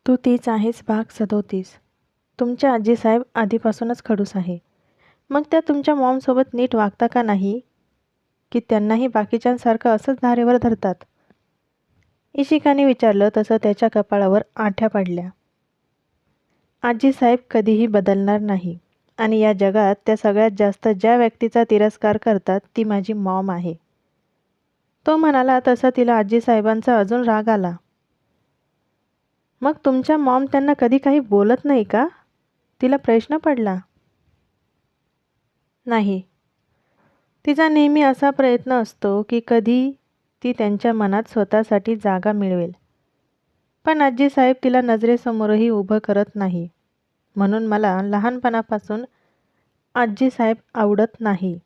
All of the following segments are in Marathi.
तू तीच आहेस भाग 37. तुमच्या आजीसाहेब आधीपासूनच खडूस आहे. मग त्या तुमच्या मॉमसोबत नीट वागता का नाही, की त्यांनाही बाकीच्यांसारखं असंच धारेवर धरतात? इशिकाने विचारलं तसं त्याच्या कपाळावर आठ्या पडल्या. आजीसाहेब कधीही बदलणार नाही आणि या जगात त्या सगळ्यात जास्त ज्या व्यक्तीचा तिरस्कार करतात ती माझी मॉम आहे. तो म्हणाला तसा तिला आजीसाहेबांचा अजून राग आला. मग तुमच्या मॉम त्यांना कधी काही बोलत नाही का? तिला प्रश्न पडला. नाही. तिचा नेहमी असा प्रयत्न असतो की कधी ती त्यांच्या मनात स्वतःसाठी जागा मिळवेल. पण आजीसाहेब तिला नजरेसमोरही उभं करत नाही. म्हणून मला लहानपणापासून आजीसाहेब आवडत नाही.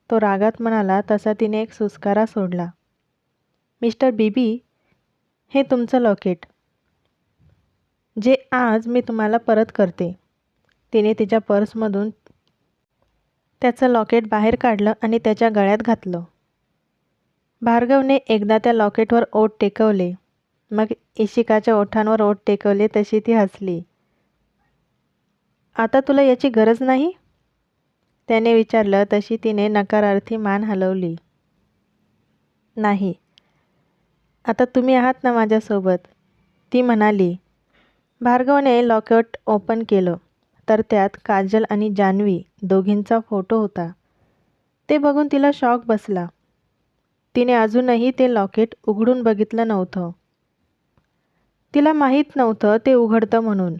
तो रागात म्हणाला तसा तिने एक सुस्कारा सोडला. मिस्टर बीबी, हे तुमचं लॉकेट, जे आज मी तुम्हाला परत करते. तिने तिच्या पर्समधून त्याचं लॉकेट बाहेर काढलं आणि त्याच्या गळ्यात घातलं. भार्गवने एकदा त्या लॉकेटवर ओठ टेकवले, मग इशिकाच्या ओठांवर ओठ टेकवले तशी ती हसली. आता तुला याची गरज नाही? त्याने विचारलं तशी तिने नकारार्थी मान हलवली. नाही. आता तुम्ही आहात ना माझ्यासोबत, ती म्हणाली. भार्गवने लॉकेट ओपन केलं तर त्यात काजल आणि जान्हवी दोघींचा फोटो होता. ते बघून तिला शॉक बसला. तिने अजूनही ते लॉकेट उघडून बघितलं नव्हतं. तिला माहीत नव्हतं ते उघडतं म्हणून.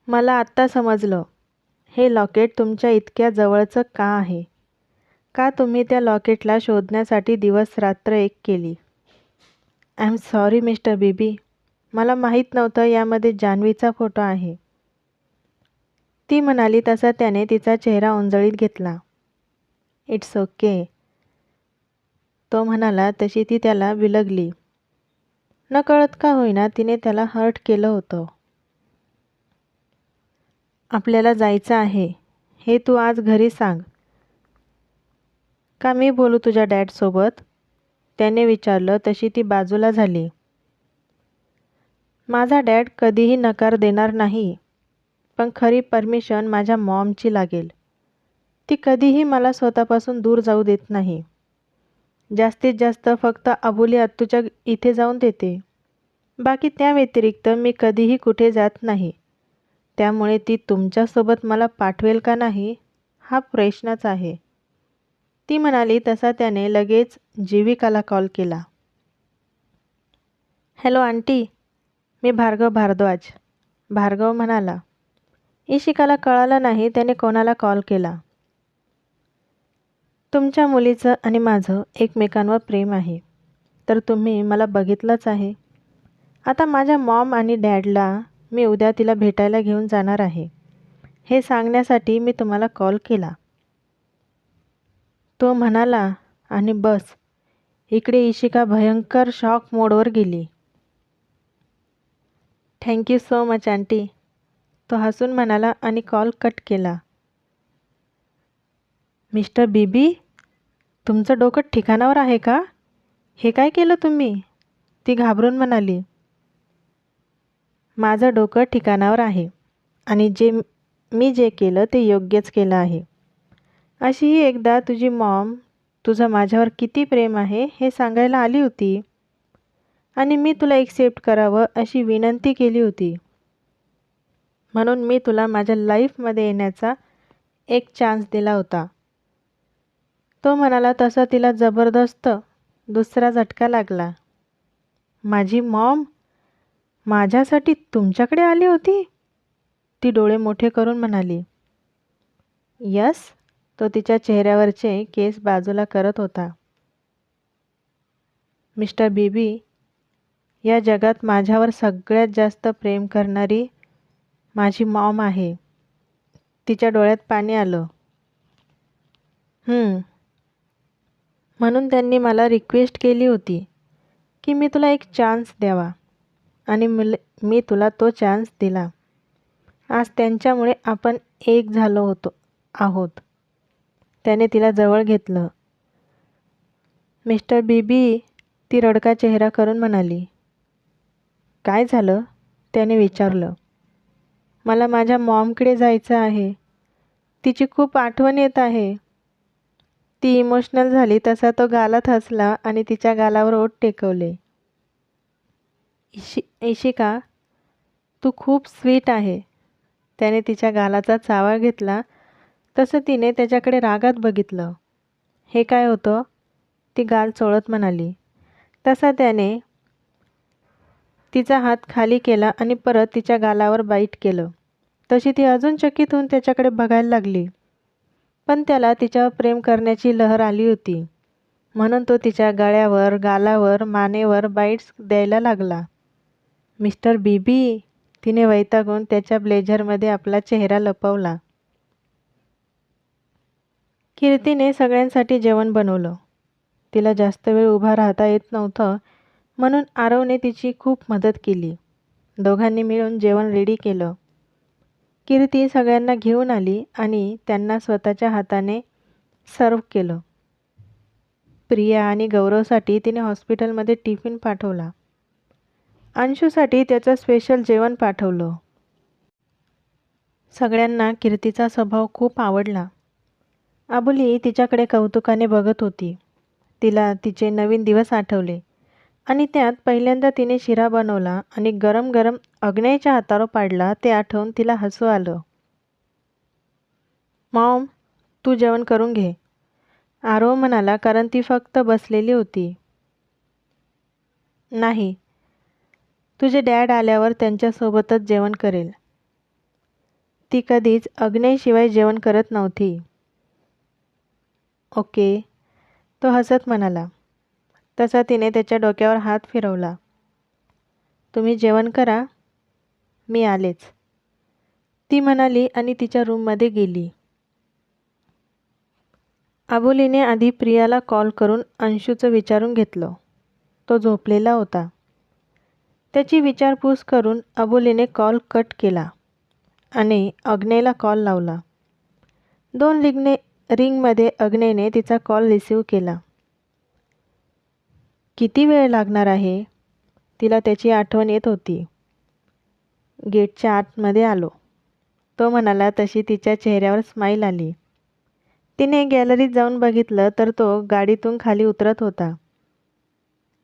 मला आत्ता समजलं, हे लॉकेट तुमच्या इतक्या जवळचं का आहे, का तुम्ही त्या लॉकेटला शोधण्यासाठी दिवस रात्र एक केली. I am sorry mister BB, मला माहीत नव्हतं यामध्ये जान्हवीचा फोटो आहे, ती म्हणाली तसा त्याने तिचा चेहरा उंजळीत घेतला. इट्स ओके, तो म्हणाला तशी ती त्याला विलगली. नकळत का होईना तिने त्याला हर्ट केलं होतं. आपल्याला जायचं आहे हे तू आज घरी सांग. का मी बोलू तुझ्या डॅडसोबत? त्याने विचारलं तशी ती बाजूला झाली. माझा डॅड कधीही नकार देणार नाही, पण खरी परमिशन माझ्या मॉमची लागेल. ती कधीही मला स्वतःपासून दूर जाऊ देत नाही. जास्तीत जास्त फक्त अबोली आत्तूच्या इथे जाऊन देते. बाकी त्या व्यतिरिक्त मी कधीही कुठे जात नाही. त्यामुळे ती तुमच्यासोबत मला पाठवेल का नाही हा प्रश्नच आहे, ती म्हणाली तसा त्याने लगेच जीविकाला कॉल केला. हॅलो आंटी, मी भार्गव भारद्वाज, भार्गव म्हणाला. इशिकाला कळालं नाही त्याने कोणाला कॉल केला. तुमच्या मुलीचं आणि माझं एकमेकांवर प्रेम आहे, तर तुम्ही मला बघितलंच आहे. आता माझ्या मॉम आणि डॅडला मी उद्या तिला भेटायला घेऊन जाणार आहे, हे सांगण्यासाठी मी तुम्हाला कॉल केला, तो म्हणाला. आणि बस, इकडे इशिका भयंकर शॉक मोडवर गेली. थँक्यू सो मच आंटी, तो हसून म्हणाला आणि कॉल कट केला. मिस्टर बीबी, तुमचं डोकं ठिकाणावर आहे का? हे काय केलं तुम्ही? ती घाबरून म्हणाली. माझं डोकं ठिकाणावर आहे आणि मी जे केलं ते योग्यच केलं आहे. अशीही एकदा तुझी मॉम तुझं माझ्यावर किती प्रेम आहे हे सांगायला आली होती आणि मी तुला एक्सेप्ट करावं अशी विनंती केली होती. म्हणून मी तुला माझ्या लाईफमध्ये येण्याचा एक चान्स दिला होता, तो म्हणाला तसा तिला जबरदस्त दुसरा झटका लागला. माझी मॉम माझ्यासाठी तुमच्याकडे आली होती? ती डोळे मोठे करून म्हणाली. यस, तो तिच्या चेहऱ्यावरचे केस बाजूला करत होता. मिस्टर बीबी, या जगात माझ्यावर सगळ्यात जास्त प्रेम करणारी माझी मॉम आहे. तिच्या डोळ्यात पाणी आलं. म्हणून त्यांनी मला रिक्वेस्ट केली होती की मी तुला एक चान्स द्यावा आणि मी तुला तो चान्स दिला. आज त्यांच्यामुळे आपण एक झालो आहोत. त्याने तिला जवळ घेतलं. मिस्टर बीबी, ती रडका चेहरा करून म्हणाली. काय झालं? त्याने विचारलं. मला माझ्या मॉमकडे जायचं आहे. तिची खूप आठवण येत आहे. ती इमोशनल झाली तसा तो गालात हसला आणि तिच्या गालावर ओठ टेकवले. इशिका, तू खूप स्वीट आहे. त्याने तिच्या गालाचा चावा घेतला तसं तिने त्याच्याकडे रागात बघितलं. हे काय होतं? ती गाल चोळत म्हणाली. तसा त्याने तिचा हात खाली केला आणि परत तिच्या गालावर बाईट केलं. तशी ती अजून चकित होऊन त्याच्याकडे बघायला लागली. पण त्याला तिच्यावर प्रेम करण्याची लहर आली होती, म्हणून तो तिच्या गळ्यावर, गालावर, मानेवर बाईट्स द्यायला लागला. मिस्टर बीबी, तिने वैतागून त्याच्या ब्लेझरमध्ये आपला चेहरा लपवला. कीर्तीने सगळ्यांसाठी जेवण बनवलं. तिला जास्त वेळ उभा राहता येत नव्हतं, म्हणून आरवने तिची खूप मदत केली. दोघांनी मिळून जेवण रेडी केलं. कीर्ती सगळ्यांना घेऊन आली आणि त्यांना स्वतःच्या हाताने सर्व केलं. प्रिया आणि गौरवसाठी तिने हॉस्पिटलमध्ये टिफिन पाठवला. अंशूसाठी त्याचं स्पेशल जेवण पाठवलं. सगळ्यांना कीर्तीचा स्वभाव खूप आवडला. आबोली तिच्याकडे कौतुकाने बघत होती. तिला तिचे नवीन दिवस आठवले आणि त्यात पहिल्यांदा तिने शिरा बनवला आणि गरम गरम अग्नेयच्या हातावर पाडला ते आठवून तिला हसू आलं. मॉम, तू जेवण करून घे, आरव म्हणाला, कारण ती फक्त बसलेली होती. नाही, तुझे डॅड आल्यावर त्यांच्यासोबतच जेवण करेल. ती कधीच अग्नेयशिवाय जेवण करत नव्हती. ओके, तो हसत म्हणाला. तसा तिने त्याच्या डोक्यावर हात फिरवला. तुम्ही जेवण करा, मी आलेच, ती म्हणाली आणि तिच्या रूममध्ये गेली. आबोलीने आधी प्रियाला कॉल करून अंशूचं विचारून घेतलं. तो झोपलेला होता. त्याची विचारपूस करून आबोलीने कॉल कट केला आणि अग्नेयला कॉल लावला. 2 रिंगमध्ये अग्नेयने तिचा कॉल रिसीव्ह केला. किती वेळ लागणार आहे? तिला त्याची आठवण येत होती. गेटच्या आतमध्ये आलो, तो म्हणाला. तशी तिच्या चेहऱ्यावर स्माईल आली. तिने गॅलरीत जाऊन बघितलं तर तो गाडीतून खाली उतरत होता.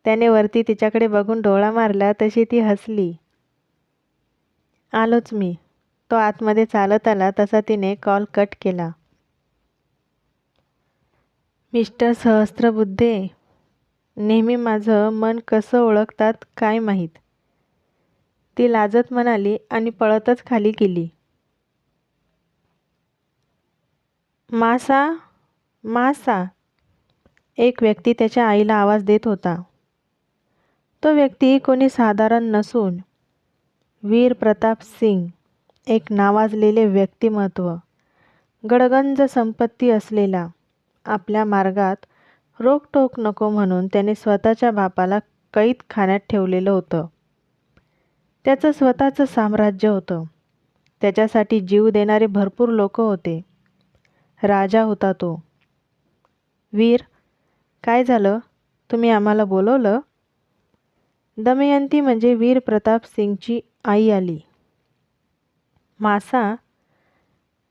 त्याने वरती तिच्याकडे बघून डोळा मारला तशी ती हसली. आलोच मी, तो आतमध्ये चालत आला. तसा तिने कॉल कट केला. मिस्टर सहस्त्रबुद्धे, नेहमी माझं मन कसं ओळखतात काय माहीत, ती लाजत म्हणाली आणि पळतच खाली गेली. मासा, मासा, एक व्यक्ती त्याच्या आईला आवाज देत होता. तो व्यक्ती कोणी साधारण नसून वीर प्रताप सिंग, एक नावाजलेले व्यक्तिमत्व, गडगंज संपत्ती असलेला. आपल्या मार्गात रोकटोक नको म्हणून त्याने स्वतःच्या बापाला कैदखान्यात ठेवलेलं होतं. त्याचं स्वतःचं साम्राज्य होतं. त्याच्यासाठी जीव देणारे भरपूर लोक होते. राजा होता तो. वीर, काय झालं? तुम्ही आम्हाला बोलवलं? दमयंती म्हणजे वीर प्रताप सिंगची आई आली. मासा,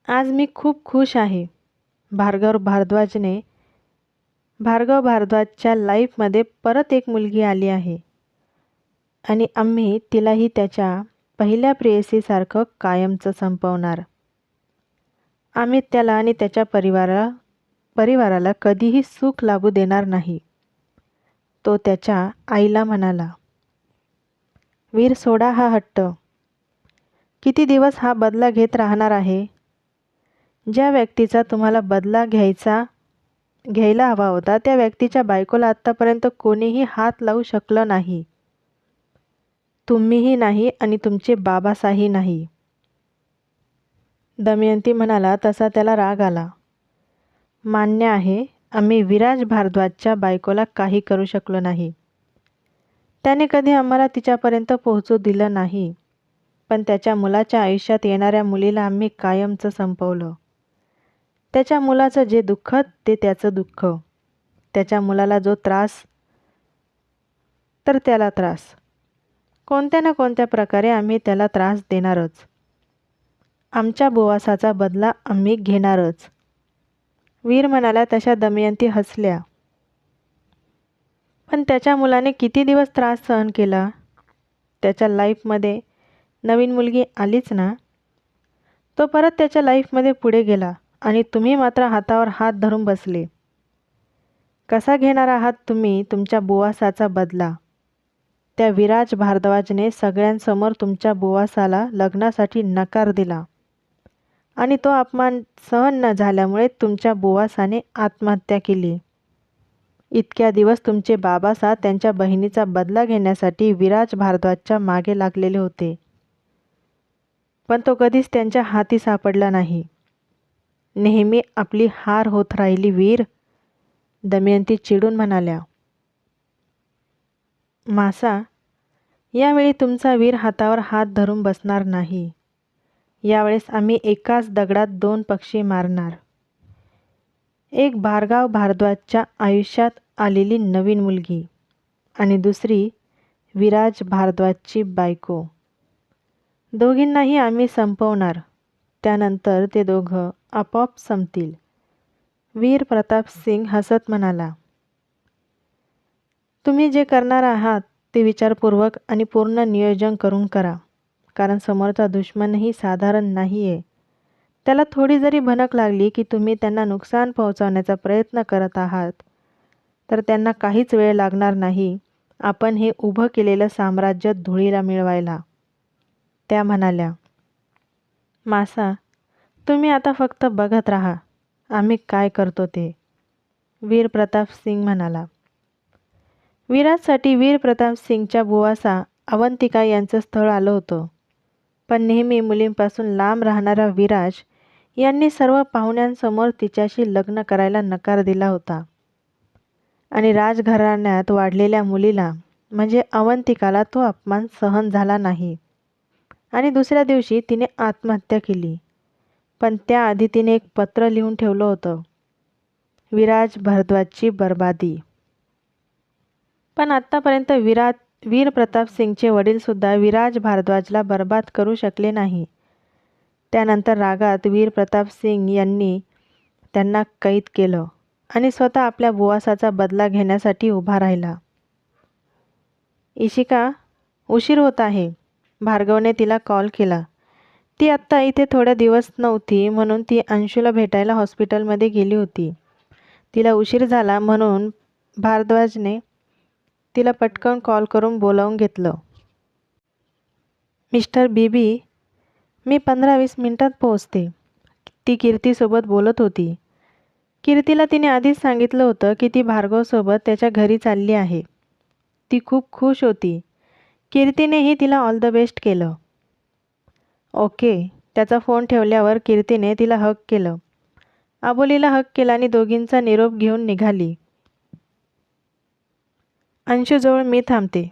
आज मी खूप खुश आहे. भार्गव भारद्वाजच्या लाईफमध्ये परत एक मुलगी आली आहे आणि आम्ही तिलाही त्याच्या पहिल्या प्रेयसीसारखं कायमचं संपवणार. आम्ही त्याला आणि त्याच्या परिवाराला कधीही सुख लाभू देणार नाही, तो त्याच्या आईला म्हणाला. वीर, सोडा हा हट्ट. किती दिवस हा बदला घेत राहणार आहे? ज्या व्यक्तीचा तुम्हाला बदला घ्यायला हवा होता त्या व्यक्तीच्या बायकोला आत्तापर्यंत कोणीही हात लावू शकलं नाही. तुम्हीही नाही आणि तुमचे बाबासाही नाही. दमयंती म्हणाला. तसा त्याला राग आला. मान्य आहे, आम्ही विराज भारद्वाजच्या बायकोला काही करू शकलो नाही. त्याने कधी आम्हाला तिच्यापर्यंत पोहोचू दिलं नाही. पण त्याच्या मुलाच्या आयुष्यात येणाऱ्या मुलीला आम्ही कायमचं संपवलं. त्याच्या मुलाचं जे दुःख ते त्याचं दुःख, त्याच्या मुलाला जो त्रास तर त्याला त्रास. कोणत्या ना कोणत्या प्रकारे आम्ही त्याला त्रास देणारच. आमच्या बुवासाचा बदला आम्ही घेणारच. वीर म्हणाला तशा दमयंती हसल्या. पण त्याच्या मुलाने किती दिवस त्रास सहन केला? त्याच्या लाईफमध्ये नवीन मुलगी आलीच ना. तो परत त्याच्या लाईफमध्ये पुढे गेला आणि तुम्ही मात्र हातावर हात धरून बसले. कसा घेणार आहात तुम्ही तुमच्या बुवासाचा बदला? त्या विराज भारद्वाजने सगळ्यांसमोर तुमच्या बुवासाला लग्नासाठी नकार दिला आणि तो अपमान सहन न झाल्यामुळे तुमच्या बुवासाने आत्महत्या केली. इतक्या दिवस तुमचे बाबासा त्यांच्या बहिणीचा बदला घेण्यासाठी विराज भारद्वाजच्या मागे लागलेले होते, पण तो कधीच त्यांच्या हाती सापडला नाही. नेहमी आपली हार होत राहिली वीर, दमयंती चिडून म्हणाल्या. मासा, यावेळी तुमचा वीर हातावर हात धरून बसणार नाही. यावेळेस आम्ही एकाच दगडात 2 पक्षी मारणार. एक भार्गव भारद्वाजच्या आयुष्यात आलेली नवीन मुलगी आणि दुसरी विराज भारद्वाजची बायको. दोघींनाही आम्ही संपवणार. त्यानंतर ते दोघं आपोआप संपतील. वीर प्रताप सिंग हसत म्हणाला. तुम्ही जे करणार आहात ते विचारपूर्वक आणि पूर्ण नियोजन करून करा, कारण समोरचा दुश्मनही साधारण नाही आहे. त्याला थोडी जरी भनक लागली की तुम्ही त्यांना नुकसान पोहोचवण्याचा प्रयत्न करत आहात, तर त्यांना काहीच वेळ लागणार नाही आपण हे उभं केलेलं साम्राज्य धुळीला मिळवायला. त्या म्हणाल्या. मासा, तुम्ही आता फक्त बघत राहा आम्ही काय करतो ते. वीर प्रताप सिंग म्हणाला. विराजसाठी वीर प्रताप सिंगच्या बुवासा अवंतिका यांचं स्थळ आलं होतं, पण नेहमी मुलींपासून लांब राहणारा विराज यांनी सर्व पाहुण्यांसमोर तिच्याशी लग्न करायला नकार दिला होता आणि राजघराण्यात वाढलेल्या मुलीला म्हणजे अवंतिकाला तो अपमान सहन झाला नाही आणि दुसऱ्या दिवशी तिने आत्महत्या केली. पण त्याआधी तिने एक पत्र लिहून ठेवलं होतं, विराज भारद्वाजची बर्बादी. पण आत्तापर्यंत वीर प्रताप सिंगचे वडीलसुद्धा विराज भारद्वाजला बर्बाद करू शकले नाही. त्यानंतर रागात वीर प्रताप सिंग यांनी त्यांना कैद केलं आणि स्वतः आपल्या बुवासाचा बदला घेण्यासाठी उभा राहिला. इशिका, उशीर होत आहे. भार्गवने तिला कॉल केला. ती आत्ता इथे थोड्या दिवस नव्हती म्हणून ती अंशूला भेटायला हॉस्पिटलमध्ये गेली होती. तिला उशीर झाला म्हणून भारद्वाजने तिला पटकन कॉल करून बोलावून घेतलं. मिस्टर बीबी, मी 15-20 मिनिटात पोहोचते. ती कीर्तीसोबत बोलत होती. कीर्तीला तिने आधीच सांगितलं होतं की ती भार्गवसोबत त्याच्या घरी चालली आहे. ती खूप खुश होती. कीर्तीनेही तिला ऑल द बेस्ट केलं. ओके. त्याचा फोन ठेवल्यावर कीर्तीने तिला हग केलं. आबोलीला हग केला आणि दोघींचा निरोप घेऊन निघाली. अंशूजवळ मी थांबते.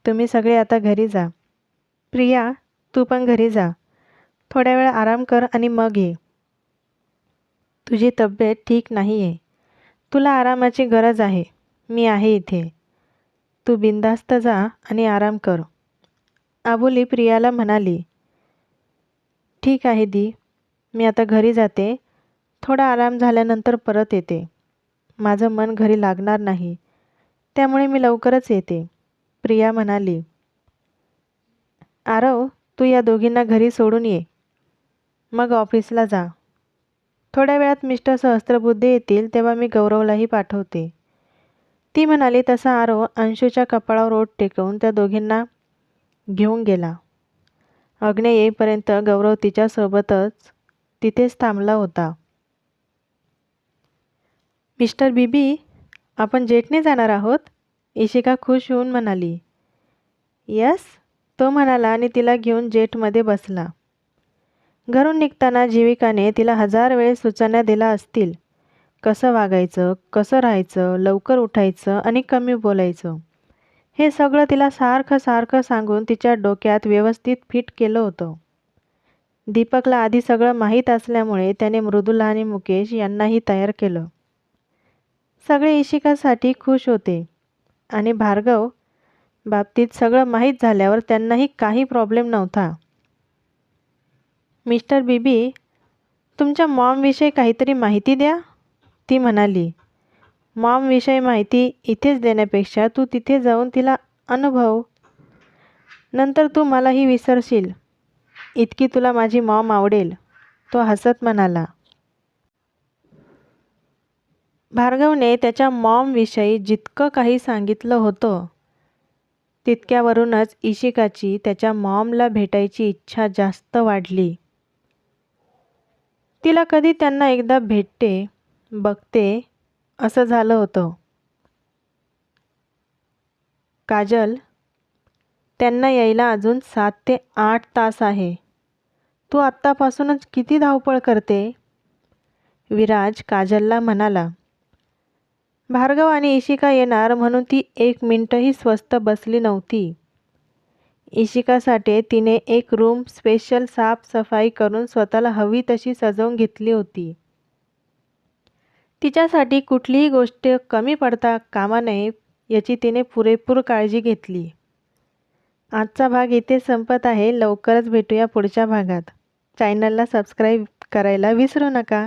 तुम्ही सगळे आता घरी जा. प्रिया, तू पण घरी जा. थोड्या वेळ आराम कर आणि मग ये. तुझी तब्येत ठीक नाही आहे. तुला आरामाची गरज आहे. मी आहे इथे. तू बिनधास्त जा आणि आराम कर. आबोली प्रियाला म्हणाली. ठीक आहे दी, मी आता घरी जाते. थोडा आराम झाल्यानंतर परत येते. माझं मन घरी लागणार नाही, त्यामुळे मी लवकरच येते. प्रिया म्हणाली. आरव, तू या दोघींना घरी सोडून ये, मग ऑफिसला जा. थोड्या वेळात मिस्टर सहस्त्रबुद्धे येतील तेव्हा मी गौरवलाही पाठवते. ती म्हणाली. तसा आरव अंशूच्या कपाळावर ओठ टेकवून त्या दोघींना घेऊन गेला. अग्ने येईपर्यंत गौरव तिच्यासोबतच तिथेच थांबला होता. मिस्टर बीबी, आपण जेटने जाणार आहोत? इशिका खुश होऊन म्हणाली. यस, तो म्हणाला आणि तिला घेऊन जेटमध्ये बसला. घरून निघताना जीविकाने तिला 1000 वेळेस सूचना दिल्या असतील. कसं वागायचं, कसं राहायचं, लवकर उठायचं आणि कमी बोलायचं, हे सगळं तिला सारखं सांगून तिच्या डोक्यात व्यवस्थित फिट केलं होतं. दीपकला आधी सगळं माहीत असल्यामुळे त्याने मृदुला आणि मुकेश यांनाही तयार केलं. सगळे इशिकासाठी खुश होते आणि भार्गव बाबतीत सगळं माहीत झाल्यावर त्यांनाही काही प्रॉब्लेम नव्हता. मिस्टर बीबी, तुमच्या मॉमविषयी काहीतरी माहिती द्या, ती म्हणाली. मॉमविषयी माहिती इथेच देण्यापेक्षा तू तिथे जाऊन तिला अनुभव. नंतर तू मलाही विसरशील. इतकी तुला माझी मॉम आवडेल, तो हसत म्हणाला. भार्गवने त्याच्या मॉमविषयी जितकं काही सांगितलं होतं तितक्यावरूनच इशिकाची त्याच्या मॉमला भेटायची इच्छा जास्त वाढली. तिला कधी त्यांना एकदा भेटते, बघते असं झालं होतं. काजल, त्यांना यायला अजून 7 ते 8 तास आहे. तू आत्तापासूनच किती धावपळ करते? विराज काजलला म्हणाला. भार्गव आणि इशिका येणार म्हणून ती 1 मिनिटही स्वस्थ बसली नव्हती. इशिकासाठी तिने एक रूम स्पेशल साफसफाई करून स्वतःला हवी तशी सजवून घेतली होती. तिच्यासाठी कुठलीही गोष्ट कमी पडता कामा नये याची तिने पुरेपूर काळजी घेतली. आजचा भाग इथे संपत आहे. लवकरच भेटूया पुढच्या भागात. चॅनलला सबस्क्राईब करायला विसरू नका.